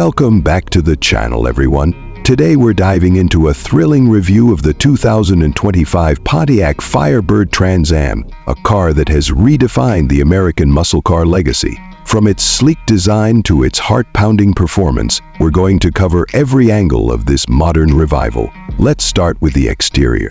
Welcome back to the channel, everyone. Today we're diving into a thrilling review of the 2025 Pontiac Firebird Trans Am, a car that has redefined the American muscle car legacy. From its sleek design to its heart-pounding performance, we're going to cover every angle of this modern revival. Let's start with the exterior.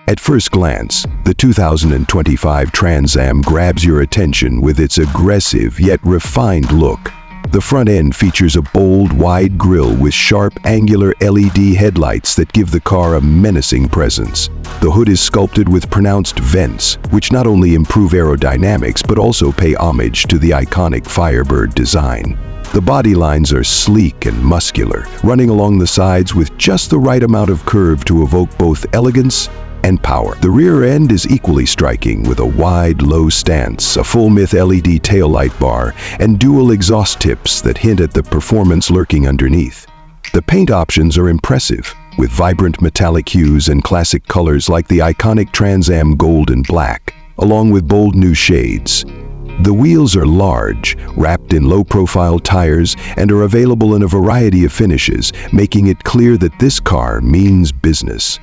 At first glance, the 2025 Trans Am grabs your attention with its aggressive yet refined look. The front end features a bold, wide grille with sharp, angular LED headlights that give the car a menacing presence. The hood is sculpted with pronounced vents, which not only improve aerodynamics but also pay homage to the iconic Firebird design. The body lines are sleek and muscular, running along the sides with just the right amount of curve to evoke both elegance and power. The rear end is equally striking with a wide, low stance, a full-width LED taillight bar, and dual exhaust tips that hint at the performance lurking underneath. The paint options are impressive, with vibrant metallic hues and classic colors like the iconic Trans Am Gold and Black, along with bold new shades. The wheels are large, wrapped in low-profile tires, and are available in a variety of finishes, making it clear that this car means business.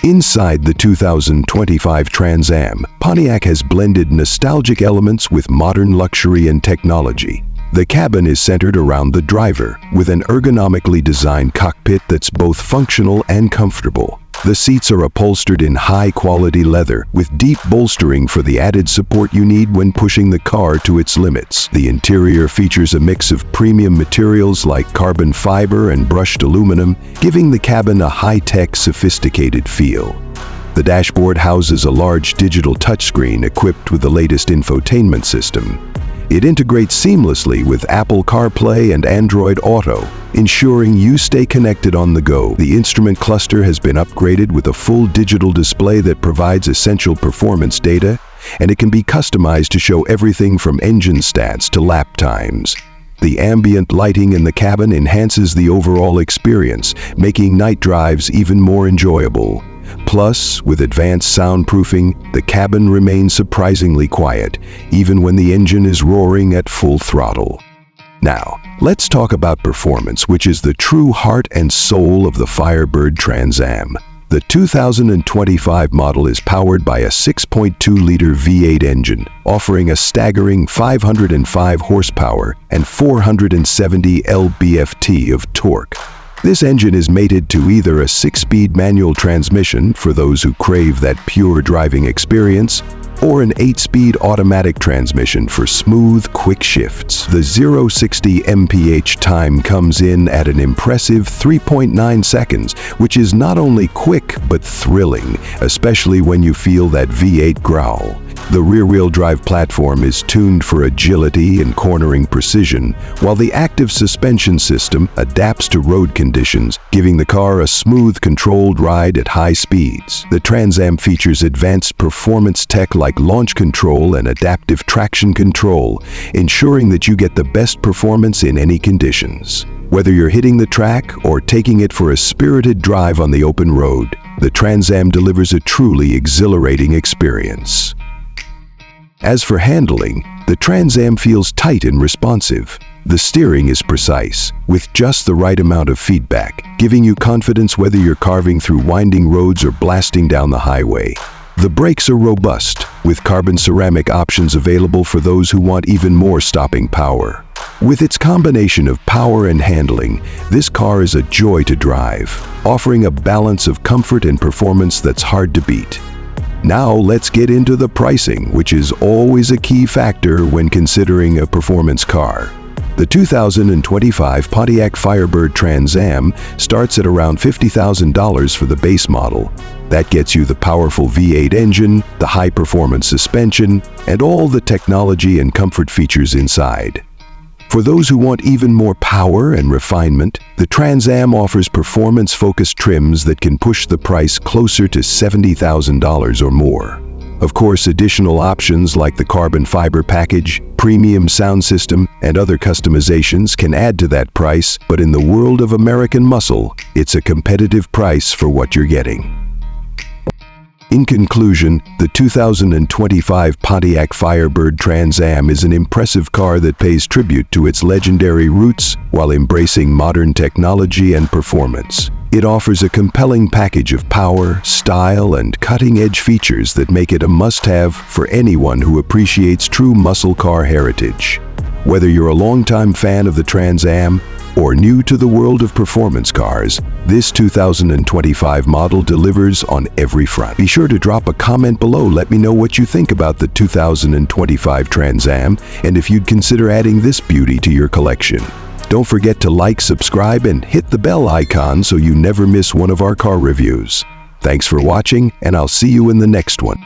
Inside the 2025 Trans Am, Pontiac has blended nostalgic elements with modern luxury and technology. The cabin is centered around the driver, with an ergonomically designed cockpit that's both functional and comfortable. The seats are upholstered in high-quality leather, with deep bolstering for the added support you need when pushing the car to its limits. The interior features a mix of premium materials like carbon fiber and brushed aluminum, giving the cabin a high-tech, sophisticated feel. The dashboard houses a large digital touchscreen equipped with the latest infotainment system. It integrates seamlessly with Apple CarPlay and Android Auto, ensuring you stay connected on the go. The instrument cluster has been upgraded with a full digital display that provides essential performance data, and it can be customized to show everything from engine stats to lap times. The ambient lighting in the cabin enhances the overall experience, making night drives even more enjoyable. Plus, with advanced soundproofing, the cabin remains surprisingly quiet, even when the engine is roaring at full throttle. Now, let's talk about performance, which is the true heart and soul of the Firebird Trans Am. The 2025 model is powered by a 6.2-liter V8 engine, offering a staggering 505 horsepower and 470 lb-ft of torque. This engine is mated to either a 6-speed manual transmission for those who crave that pure driving experience, or an 8-speed automatic transmission for smooth, quick shifts. The 0-60 mph time comes in at an impressive 3.9 seconds, which is not only quick but thrilling, especially when you feel that V8 growl. The rear-wheel drive platform is tuned for agility and cornering precision, while the active suspension system adapts to road conditions, giving the car a smooth, controlled ride at high speeds. The Trans Am features advanced performance tech like launch control and adaptive traction control, ensuring that you get the best performance in any conditions. Whether you're hitting the track or taking it for a spirited drive on the open road, the Trans Am delivers a truly exhilarating experience. As for handling, the Trans Am feels tight and responsive. The steering is precise, with just the right amount of feedback, giving you confidence whether you're carving through winding roads or blasting down the highway. The brakes are robust, with carbon ceramic options available for those who want even more stopping power. With its combination of power and handling, this car is a joy to drive, offering a balance of comfort and performance that's hard to beat. Now let's get into the pricing, which is always a key factor when considering a performance car. The 2025 Pontiac Firebird Trans Am starts at around $50,000 for the base model. That gets you the powerful V8 engine, the high-performance suspension, and all the technology and comfort features inside. For those who want even more power and refinement, the Trans Am offers performance-focused trims that can push the price closer to $70,000 or more. Of course, additional options like the carbon fiber package, premium sound system, and other customizations can add to that price, but in the world of American muscle, it's a competitive price for what you're getting. In conclusion, the 2025 Pontiac Firebird Trans Am is an impressive car that pays tribute to its legendary roots while embracing modern technology and performance. It offers a compelling package of power, style, and cutting-edge features that make it a must-have for anyone who appreciates true muscle car heritage. Whether you're a longtime fan of the Trans Am or new to the world of performance cars, this 2025 model delivers on every front. Be sure to drop a comment below. Let me know what you think about the 2025 Trans Am and if you'd consider adding this beauty to your collection. Don't forget to like, subscribe, and hit the bell icon so you never miss one of our car reviews. Thanks for watching, and I'll see you in the next one.